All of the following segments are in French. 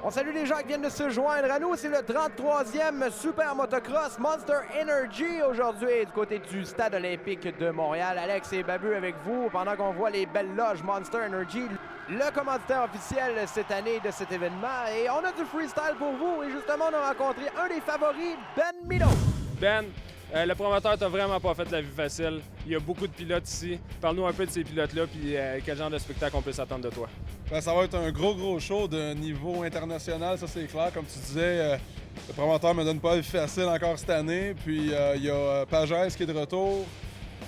On salue les gens qui viennent de se joindre à nous. C'est le 33e Super Motocross Monster Energy aujourd'hui du côté du Stade olympique de Montréal. Alex et Babu avec vous pendant qu'on voit les belles loges Monster Energy, le commanditaire officiel cette année de cet événement. Et on a du freestyle pour vous. Et justement, on a rencontré un des favoris, Ben Milo. Ben, le promoteur t'a vraiment pas fait la vie facile. Il y a beaucoup de pilotes ici. Parle-nous un peu de ces pilotes-là puis quel genre de spectacle on peut s'attendre de toi. Ben, ça va être un gros show de niveau international, ça c'est clair. Comme tu disais, le promoteur me donne pas la vie facile encore cette année. Puis il y a Pages qui est de retour.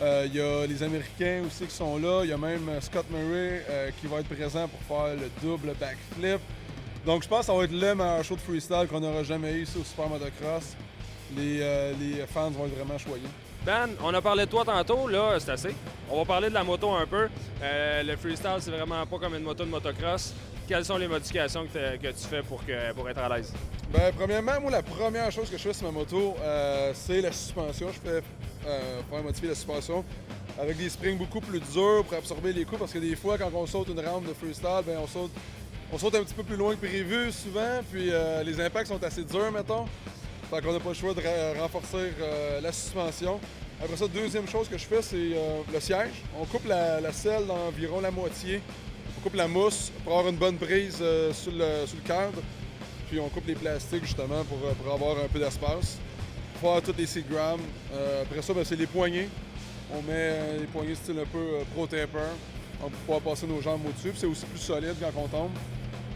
Il y a les Américains aussi qui sont là. Il y a même Scott Murray qui va être présent pour faire le double backflip. Donc je pense que ça va être le meilleur show de freestyle qu'on aura jamais eu ici au Super Motocross. Les fans vont être vraiment choyés. Ben, on a parlé de toi tantôt, là, c'est assez. On va parler de la moto un peu. Le freestyle, c'est vraiment pas comme une moto de motocross. Quelles sont les modifications que tu fais pour être à l'aise? Ben, premièrement, moi, la première chose que je fais sur ma moto, c'est la suspension. Je fais faire modifier la suspension avec des springs beaucoup plus durs pour absorber les coups, parce que des fois, quand on saute une rampe de freestyle, ben, on saute un petit peu plus loin que prévu souvent, puis les impacts sont assez durs, mettons. Fait qu'on n'a pas le choix de renforcer la suspension. Après ça, deuxième chose que je fais, c'est le siège. On coupe la selle d'environ la moitié. On coupe la mousse pour avoir une bonne prise sur le cadre. Puis on coupe les plastiques justement pour avoir un peu d'espace. Pour faire tous les seat grams. Après ça, ben, c'est les poignées. On met les poignées style un peu pro-taper. On peut pouvoir passer nos jambes au-dessus. Puis c'est aussi plus solide quand on tombe.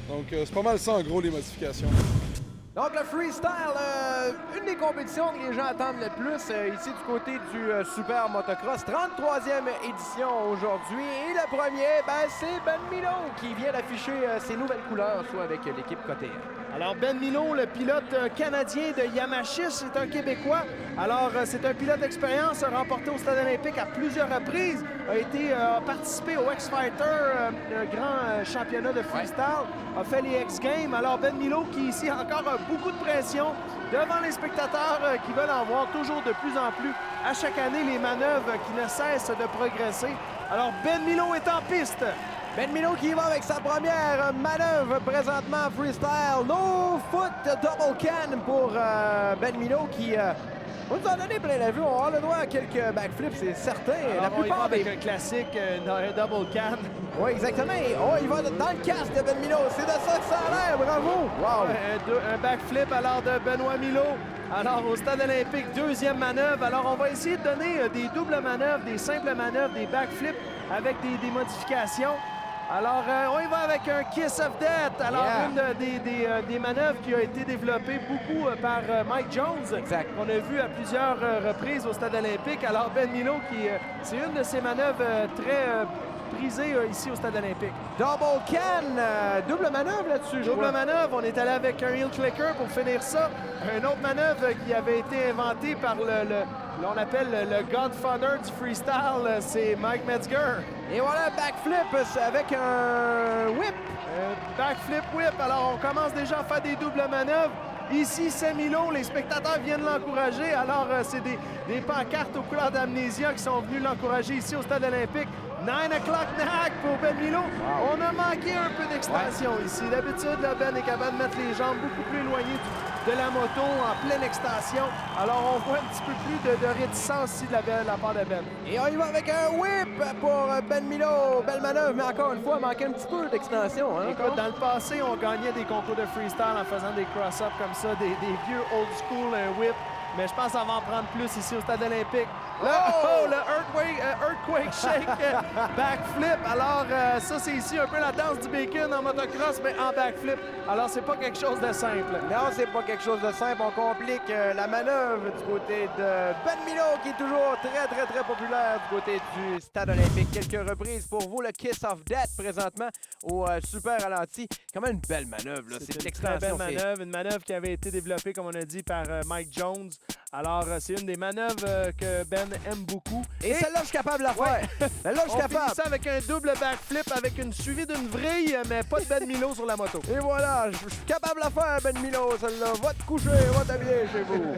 Donc c'est pas mal ça en gros les modifications. Donc le freestyle, une des compétitions que les gens attendent le plus ici du côté du Super Motocross. 33e édition aujourd'hui. Et le premier, ben, c'est Ben Milo qui vient d'afficher ses nouvelles couleurs, soit avec l'équipe KTM. Alors Ben Milo, le pilote canadien de Yamachiche, c'est un Québécois. Alors c'est un pilote d'expérience, a remporté au Stade olympique à plusieurs reprises, a participé au X-Fighter, le grand championnat de freestyle, a fait les X-Games. Alors Ben Milo qui ici encore a beaucoup de pression devant les spectateurs qui veulent en voir toujours de plus en plus. À chaque année, les manœuvres qui ne cessent de progresser. Alors Ben Milo est en piste. Ben Milo qui va avec sa première manœuvre présentement freestyle. No foot double can pour Ben Milo qui on nous a donné plein la vue. On a le droit à quelques backflips, c'est certain. Alors, la plupart avec un classique un double can. Oui, exactement. Oh, il va dans le casque de Ben Milo. C'est de ça que ça a l'air. Bravo. Wow. Un backflip alors de Benoît Milo. Alors, au Stade olympique, deuxième manœuvre. Alors, on va essayer de donner des doubles manœuvres, des simples manœuvres, des backflips avec des modifications. Alors, on y va avec un Kiss of Death. Alors, une des manœuvres qui a été développée beaucoup par Mike Jones. Exact. On a vu à plusieurs reprises au Stade olympique. Alors, Ben Milo, c'est une de ses manœuvres très prisées ici au Stade olympique. Double can, double manœuvre là-dessus. Double manœuvre, on est allé avec un heel clicker pour finir ça. Une autre manœuvre qui avait été inventée par on appelle le Godfather du freestyle, c'est Mike Metzger. Et voilà, backflip avec un whip. Backflip whip. Alors, on commence déjà à faire des doubles manœuvres. Ici, c'est Milo, les spectateurs viennent l'encourager. Alors, c'est des pancartes aux couleurs d'Amnésia qui sont venus l'encourager ici au Stade olympique. 9 o'clock nag pour Ben Milo. Wow. On a manqué un peu d'extension ici. D'habitude, Ben est capable de mettre les jambes beaucoup plus éloignées de la moto en pleine extension. Alors, on voit un petit peu plus de réticence ici de la part de Ben. Et on y va avec un whip pour Ben Milo. Belle manœuvre, mais encore une fois, il manquait un petit peu d'extension. Hein, écoute, dans le passé, on gagnait des concours de freestyle en faisant des cross-ups comme ça, des vieux old school whip. Mais je pense que ça va en prendre plus ici au Stade olympique. Le Earthquake Shake backflip. Alors, ça, c'est ici un peu la danse du bacon en motocross, mais en backflip. Alors, c'est pas quelque chose de simple. Non, c'est pas quelque chose de simple. On complique la manœuvre du côté de Ben Milo, qui est toujours très populaire du côté du Stade olympique. Quelques reprises pour vous, le Kiss of Death présentement au super ralenti. Quand même une belle manœuvre. C'est une l'extension. Très belle manœuvre. Une manœuvre qui avait été développée, comme on a dit, par Mike Jones. Alors, c'est une des manœuvres que Ben aime beaucoup. Et celle-là, je suis capable de la faire. Celle-là, je suis capable. On finit ça avec un double backflip avec une suivie d'une vrille, mais pas de Ben Milo sur la moto. Et voilà, je suis capable de la faire, Ben Milo. Celle-là, va te coucher, va t'habiller chez vous.